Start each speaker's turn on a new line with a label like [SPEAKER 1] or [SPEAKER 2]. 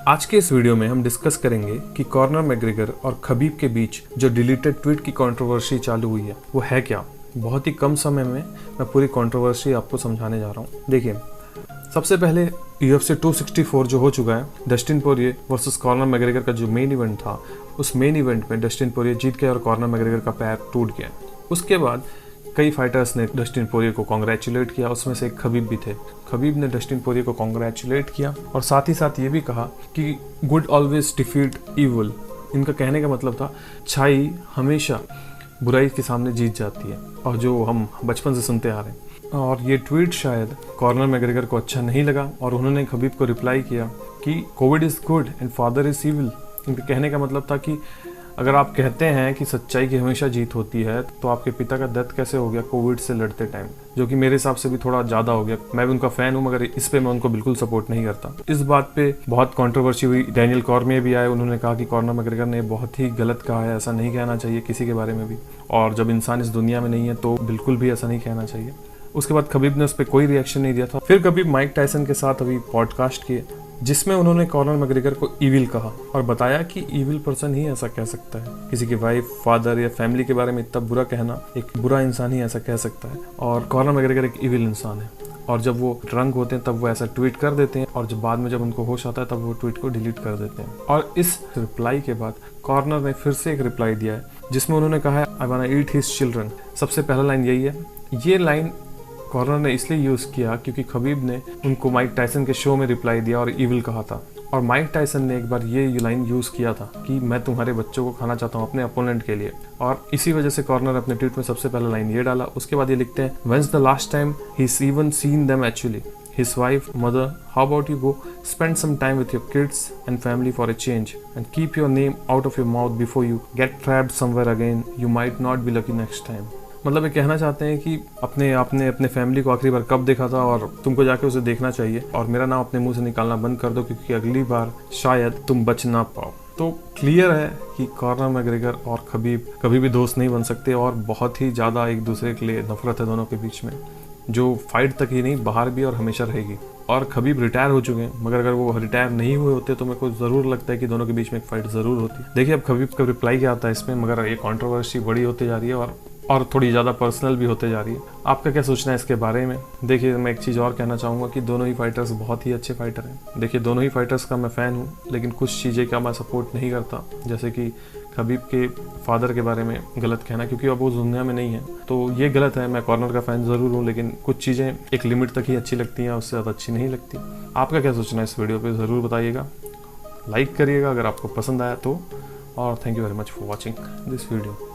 [SPEAKER 1] आज के इस वीडियो में हम डिस्कस करेंगे कि कॉर्नर मैग्रेगर और खबीब के बीच जो डिलीटेड ट्वीट की कंट्रोवर्सी चालू हुई है वो है क्या। बहुत ही कम समय में मैं पूरी कंट्रोवर्सी आपको समझाने जा रहा हूँ। देखिए, सबसे पहले UFC 264 जो हो चुका है, डस्टिन पोरिये वर्सेस कॉर्नर मैग्रेगर का जो मेन इवेंट था, उस मेन इवेंट में डस्टिन पोरिये जीत गया और कॉर्नर मैग्रेगर का पैर टूट गया। उसके बाद कई फाइटर्स ने डस्टिन पोरिये को कॉन्ग्रेचुलेट किया, उसमें से एक खबीब भी थे। खबीब ने डस्टिन पोरिये को कॉन्ग्रेचुलेट किया और साथ ही साथ ये भी कहा कि गुड ऑलवेज डिफीट इविल। इनका कहने का मतलब था अच्छाई हमेशा बुराई के सामने जीत जाती है, और जो हम बचपन से सुनते आ रहे हैं। और ये ट्वीट शायद कॉर्नर मैग्रेगर को अच्छा नहीं लगा और उन्होंने खबीब को रिप्लाई किया कि Covid is good and father is evil. इनके कहने का मतलब था कि अगर आप कहते हैं कि सच्चाई की हमेशा जीत होती है, तो आपके पिता का डेथ कैसे हो गया कोविड से लड़ते टाइम, जो कि मेरे हिसाब से भी थोड़ा ज़्यादा हो गया। मैं भी उनका फ़ैन हूँ, मगर इस पे मैं उनको बिल्कुल सपोर्ट नहीं करता। इस बात पे बहुत कंट्रोवर्सी हुई। डैनियल कॉर्मिये भी आए, उन्होंने कहा कि कॉर्नर मैग्रेगर ने बहुत ही गलत कहा है, ऐसा नहीं कहना चाहिए किसी के बारे में भी, और जब इंसान इस दुनिया में नहीं है तो बिल्कुल भी ऐसा नहीं कहना चाहिए। उसके बाद खबीब ने उस पर कोई रिएक्शन नहीं दिया था। फिर खबीब माइक टायसन के साथ अभी पॉडकास्ट किए, जिसमें उन्होंने कॉर्नर मैग्रेगर को इविल कहा और बताया कि इविल पर्सन ही ऐसा कह सकता है। किसी की वाइफ, फादर या फैमिली के बारे में इतना बुरा कहना, एक बुरा इंसान ही ऐसा कह सकता है। और कॉर्नर मैग्रेगर एक इविल इंसान है, और जब वो ड्रंक होते हैं तब वो ऐसा ट्वीट कर देते हैं, और जब बाद में जब उनको होश आता है तब वो ट्वीट को डिलीट कर देते हैं। और इस रिप्लाई के बाद कॉर्नर ने फिर से एक रिप्लाई दिया है, जिसमें उन्होंने कहा है आई वांना ईट हिज चिल्ड्रन। सबसे पहला लाइन यही है। ये लाइन कॉर्नर ने इसलिए यूज़ किया क्योंकि खबीब ने उनको माइक टायसन के शो में रिप्लाई दिया और इविल कहा था, और माइक टायसन ने एक बार ये लाइन यूज़ किया था कि मैं तुम्हारे बच्चों को खाना चाहता हूँ अपने अपोनेंट के लिए, और इसी वजह से कॉर्नर अपने ट्वीट में सबसे पहला लाइन ये डाला। उसके बाद ये लिखते हैं, when's the last time he's even seen them actually, his wife, mother, how about you go spend some time with your kids and family for a change and keep your name out of your mouth before you get trapped somewhere again, you might not be lucky next time। मतलब ये कहना चाहते हैं कि आपने अपने family को आखिरी बार कब देखा था, और तुमको जाके उसे देखना चाहिए, और मेरा नाम अपने मुंह से निकालना बंद कर दो क्योंकि अगली बार शायद तुम बच ना पाओ। तो क्लियर है कि कॉर्नर मैग्रेगर और खबीब कभी भी दोस्त नहीं बन सकते, और बहुत ही ज़्यादा एक दूसरे के लिए नफरत है दोनों के बीच में, जो फाइट तक ही नहीं बाहर भी और हमेशा रहेगी। और खबीब रिटायर हो चुके हैं, मगर अगर वो रिटायर नहीं हुए होते तो मेरे को ज़रूर लगता है कि दोनों के बीच में एक फाइट ज़रूर होती। देखिए अब खबीब का रिप्लाई क्या आता है इसमें, मगर ये कंट्रोवर्सी बड़ी होती जा रही है और थोड़ी ज़्यादा पर्सनल भी होते जा रही है। आपका क्या सोचना है इसके बारे में? देखिए, मैं एक चीज़ और कहना चाहूँगा कि दोनों ही फाइटर्स बहुत ही अच्छे फाइटर हैं। देखिए, दोनों ही फाइटर्स का मैं फ़ैन हूँ, लेकिन कुछ चीज़ें का मैं सपोर्ट नहीं करता, जैसे कि खबीब के फादर के बारे में गलत कहना, क्योंकि अब वो दुनिया में नहीं है, तो ये गलत है। मैं कॉर्नर का फ़ैन ज़रूर हूँ, लेकिन कुछ चीज़ें एक लिमिट तक ही अच्छी लगती हैं, उससे ज़्यादा अच्छी नहीं लगती। आपका क्या सोचना है इस वीडियो पर ज़रूर बताइएगा, लाइक करिएगा अगर आपको पसंद आया तो, और thank you very much for watching this video.